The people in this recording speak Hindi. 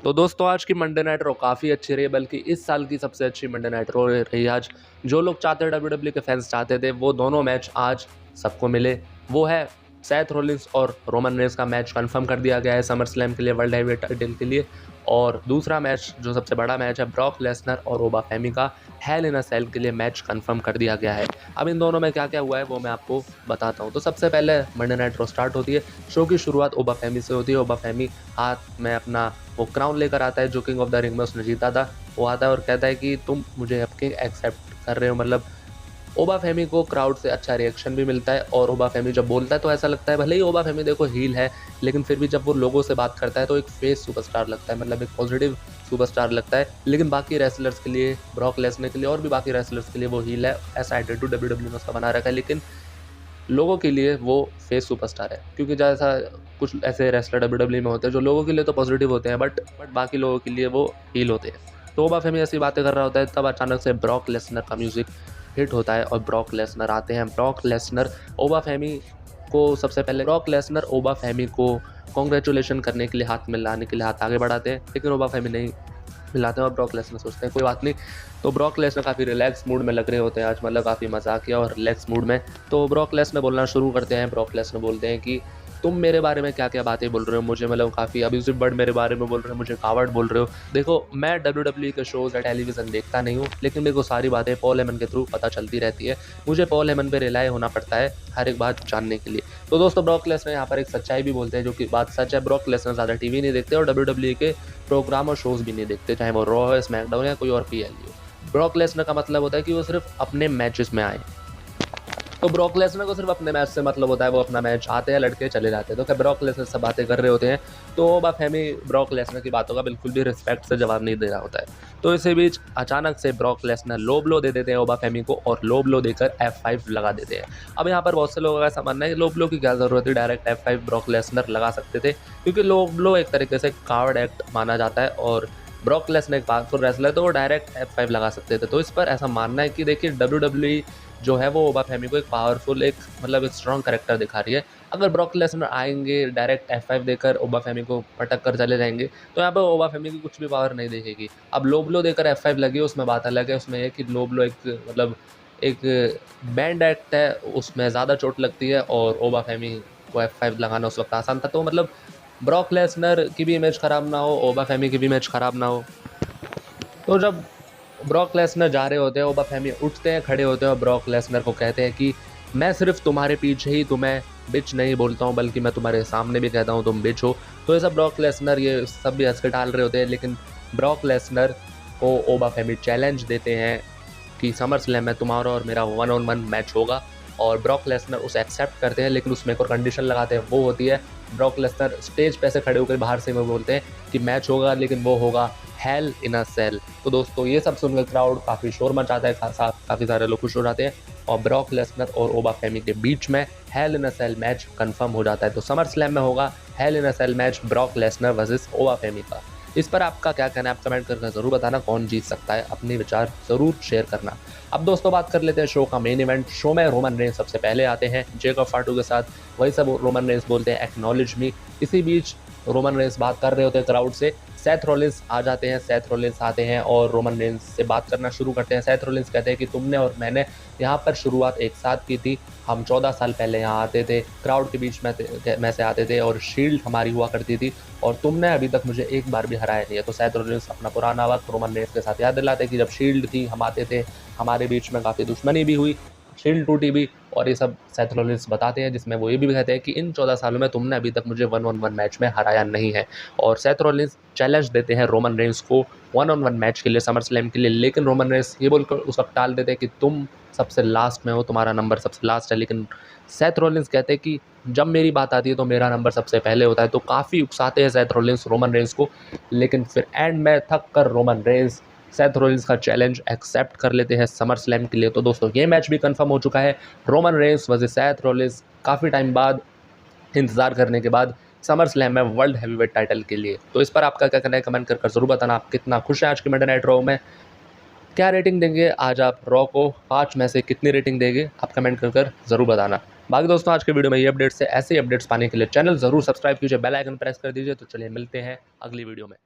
तो दोस्तों आज की मंडे नाइट रॉ काफ़ी अच्छी रही, बल्कि इस साल की सबसे अच्छी मंडे नाइट रॉ रही आज। जो लोग चाहते थे, डब्ल्यूडब्ल्यू के फैंस चाहते थे, वो दोनों मैच आज सबको मिले। वो है सेथ रोलिंस और रोमन रेंस का मैच कंफर्म कर दिया गया है समर स्लैम के लिए, वर्ल्ड हैवीवेट टाइटल के लिए। और दूसरा मैच जो सबसे बड़ा मैच है, ब्रॉक लेसनर और ओबा फेमी का हेल इन अ सेल के लिए मैच कंफर्म कर दिया गया है। अब इन दोनों में क्या क्या हुआ है वो मैं आपको बताता हूँ। तो सबसे पहले मंडे नाइट रॉ स्टार्ट होती है। शो की शुरुआत ओबा फेमी से होती है। ओबा फेमी हाथ में अपना वो क्राउन लेकर आता है जो किंग ऑफ द रिंग में उसने जीता था। वो आता है और कहता है कि तुम मुझे अब किंग एक्सेप्ट कर रहे हो। मतलब ओबा फेमी को क्राउड से अच्छा रिएक्शन भी मिलता है, और ओबा फेमी जब बोलता है तो ऐसा लगता है, भले ही ओबा फेमी देखो हील है, लेकिन फिर भी जब वो लोगों से बात करता है तो एक फेस सुपरस्टार लगता है, मतलब एक पॉजिटिव सुपरस्टार लगता है। लेकिन बाकी रेसलर्स के लिए, ब्रॉक लेसनर के लिए और भी बाकी रेसलर्स के लिए वो हील है, ऐसा एटीट्यूड डब्ल्यूडब्ल्यू ने उसका बना रखा है। लेकिन लोगों के लिए वो फेस सुपरस्टार है, क्योंकि जैसा कुछ ऐसे रेसलर डब्ल्यूडब्ल्यू में होते हैं जो लोगों के लिए तो पॉजिटिव होते हैं, बट बाकी लोगों के लिए वो हील होते हैं। तो ओबा फेमी ऐसी बातें कर रहा होता है, तब अचानक से ब्रॉक लेसनर का म्यूजिक हिट होता है और ब्रॉक लेसनर आते हैं। ब्रॉक लेसनर ओबा फेमी को सबसे पहले ब्रॉक लेसनर ओबा फेमी को कॉन्ग्रेचुलेशन करने के लिए, हाथ मिलाने के लिए हाथ आगे बढ़ाते हैं, लेकिन ओबा फेमी नहीं मिलाते हैं और ब्रॉक लेसनर सोचते हैं कोई बात नहीं। तो ब्रॉक लेसनर काफ़ी रिलैक्स मूड में लग रहे होते हैं आज, मतलब काफ़ी मजाकिया और रिलैक्स मूड में। तो ब्रॉक लेसनर बोलना शुरू करते हैं। ब्रॉक लेसनर बोलते हैं कि तुम मेरे बारे में क्या क्या बातें बोल रहे हो, मुझे मतलब काफ़ी अब्यूसिव वर्ड मेरे बारे में बोल रहे हो, मुझे कावर्ड बोल रहे हो। देखो मैं डब्ल्यूडब्ल्यू के शोज़ या टेलीविज़न देखता नहीं हूँ, लेकिन मेरे को सारी बातें पॉल हेमन के थ्रू पता चलती रहती है। मुझे पॉल हेमन पे रिलाई होना पड़ता है हर एक बात जानने के लिए। तो दोस्तों ब्रॉक लेसनर यहाँ पर एक सच्चाई भी बोलते हैं, जो कि बात सच है। ब्रॉक लेसनर ज़्यादा टीवी नहीं देखते और डब्ल्यूडब्ल्यू के प्रोग्राम और शोज़ भी नहीं देखते, चाहे वो रॉ है, स्मैकडाउन या कोई और पीएलयू हो। ब्रॉक लेसनर का मतलब होता है कि वो सिर्फ अपने मैचेस में आए। तो ब्रॉक लेसनर को सिर्फ अपने मैच से मतलब होता है, वो अपना मैच आते हैं, लड़के चले जाते हैं। तो क्या ब्रॉक लेसनर से बातें कर रहे होते हैं, तो ओबा फेमी ब्रॉक लेसनर की बातों का बिल्कुल भी रिस्पेक्ट से जवाब नहीं दे रहा होता है। तो इसी बीच अचानक से ब्रॉक लेसनर लो ब्लो दे देते हैं ओबा फेमी को, और लो ब्लो देकर F5 लगा देते हैं। अब यहाँ पर बहुत से लोगों का ऐसा मानना है कि लो ब्लो की क्या जरूरत है, डायरेक्ट F5 ब्रॉक लेसनर लगा सकते थे, क्योंकि लो ब्लो एक तरीके से कार्ड एक्ट माना जाता है, और ब्रॉक लेसनर एक पावरफुल रेसलर है तो वो डायरेक्ट F5 लगा सकते थे। तो इस पर ऐसा मानना है कि देखिए डब्ल्यूडब्ल्यू जो है वो ओबा फेमी को एक पावरफुल, एक मतलब एक स्ट्रॉन्ग कैरेक्टर दिखा रही है। अगर ब्रॉक लेसनर आएंगे डायरेक्ट F5 देकर ओबा फेमी को पटक कर चले जाएंगे, तो यहाँ पर ओबा फेमी की कुछ भी पावर नहीं दिखेगी। अब लो ब्लो देकर F5 लगी, उसमें बात अलग है। उसमें है कि लो ब्लो एक मतलब एक बैंड एक्ट है, उसमें ज़्यादा चोट लगती है, और ओबा फेमी को F5 लगाना उस वक्त आसान था। तो मतलब ब्रॉक लेसनर की भी इमेज ख़राब ना हो, ओबा फेमी की भी इमेज ख़राब ना हो। तो जब ब्रॉक लेसनर जा रहे होते हैं, ओबा फेमी उठते हैं, खड़े होते हैं और ब्रॉक लेसनर को कहते हैं कि मैं सिर्फ तुम्हारे पीछे ही तुम्हें बिच नहीं बोलता हूँ, बल्कि मैं तुम्हारे सामने भी कहता हूँ तुम बिच हो। तो ये सब ब्रॉक लेसनर ये सब भी हंस के टाल रहे होते हैं, लेकिन ब्रॉक लेसनर को ओबा फेमी चैलेंज देते हैं कि समर स्लैम में तुम्हारा और मेरा 1-on-1 मैच होगा, और ब्रॉक लेसनर उसे एक्सेप्ट करते हैं, लेकिन उसमें एक और कंडीशन लगाते हैं। वो होती है, ब्रॉक लेसनर स्टेज पे से खड़े होकर बाहर से वो बोलते हैं कि मैच होगा, लेकिन वो होगा हेल इन अ सेल। तो दोस्तों ये सब सुनकर क्राउड काफ़ी शोर मचाता है, काफ़ी सारे लोग खुश हो जाते हैं, और ब्रॉक लेसनर और ओबा फेमी के बीच में Hell in a Cell match confirm हो जाता है। तो समर स्लैम में होगा Hell in a Cell match, Brock Lesnar versus Oba Femi का। इस पर आपका क्या कहना है, आप कमेंट करके ज़रूर बताना कौन जीत सकता है, अपने विचार ज़रूर शेयर करना। अब दोस्तों बात कर लेते हैं शो का मेन इवेंट। शो में रोमन रेंस सबसे पहले आते हैं जेकब फाटू के साथ। वही सब रोमन रेंस बोलते हैं एक्नॉलेज मी। इसी बीच रोमन रेंस बात कर रहे होते हैं क्राउड से। सेथ रॉलिंस आ जाते हैं। सेथ रॉलिंस आते हैं और रोमन रेंस से बात करना शुरू करते हैं। सेथ रॉलिंस कहते हैं कि तुमने और मैंने यहाँ पर शुरुआत एक साथ की थी। हम 14 साल पहले यहाँ आते थे, क्राउड के बीच में से आते थे, और शील्ड हमारी हुआ करती थी, और तुमने अभी तक मुझे एक बार भी हराया नहीं है। तो सेथ रॉलिंस अपना पुराना वक्त रोमन रेंस के साथ याद दिलाते हैं कि जब शील्ड थी, हम आते थे, हमारे बीच में काफ़ी दुश्मनी भी हुई, शील्ड टूटी भी, और ये सब सेथ रॉलिंस बताते हैं, जिसमें वो ये भी कहते हैं कि इन 14 सालों में तुमने अभी तक मुझे 1-on-1 मैच में हराया नहीं है। और सेथ रॉलिंस चैलेंज देते हैं रोमन रेंस को 1-on-1 मैच के लिए, समर स्लैम के लिए, लेकिन रोमन रेंस ये बोलकर उस वक्त टाल देते हैं कि तुम सबसे लास्ट में हो, तुम्हारा नंबर सबसे लास्ट है। लेकिन सेथ रॉलिंस कहते हैं कि जब मेरी बात आती है तो मेरा नंबर सबसे पहले होता है। तो काफ़ी उकसाते हैं सेथ रॉलिंस रोमन रेंस को, लेकिन फिर एंड में थक कर रोमन रेंस सेथ रॉलिंस का चैलेंज एक्सेप्ट कर लेते हैं समर स्लैम के लिए। तो दोस्तों ये मैच भी कंफर्म हो चुका है, Roman Reigns versus Seth Rollins, काफ़ी टाइम बाद, इंतजार करने के बाद, समर स्लैम में वर्ल्ड हैवीवेट टाइटल के लिए। तो इस पर आपका क्या कहना है, कमेंट कर ज़रूर बताना। आप कितना खुश हैं आज की मंडे नाइट रॉ में, क्या रेटिंग देंगे आज आप रॉ को, 5 में से कितनी रेटिंग देंगे, आप कमेंट कर ज़रूर बताना। बाकी दोस्तों आज के वीडियो में ये अपडेट्स है, ऐसे अपडेट्स पाने के लिए चैनल ज़रूर सब्सक्राइब कीजिए, बेल आइकन प्रेस कर दीजिए। तो चलिए मिलते हैं अगली वीडियो में।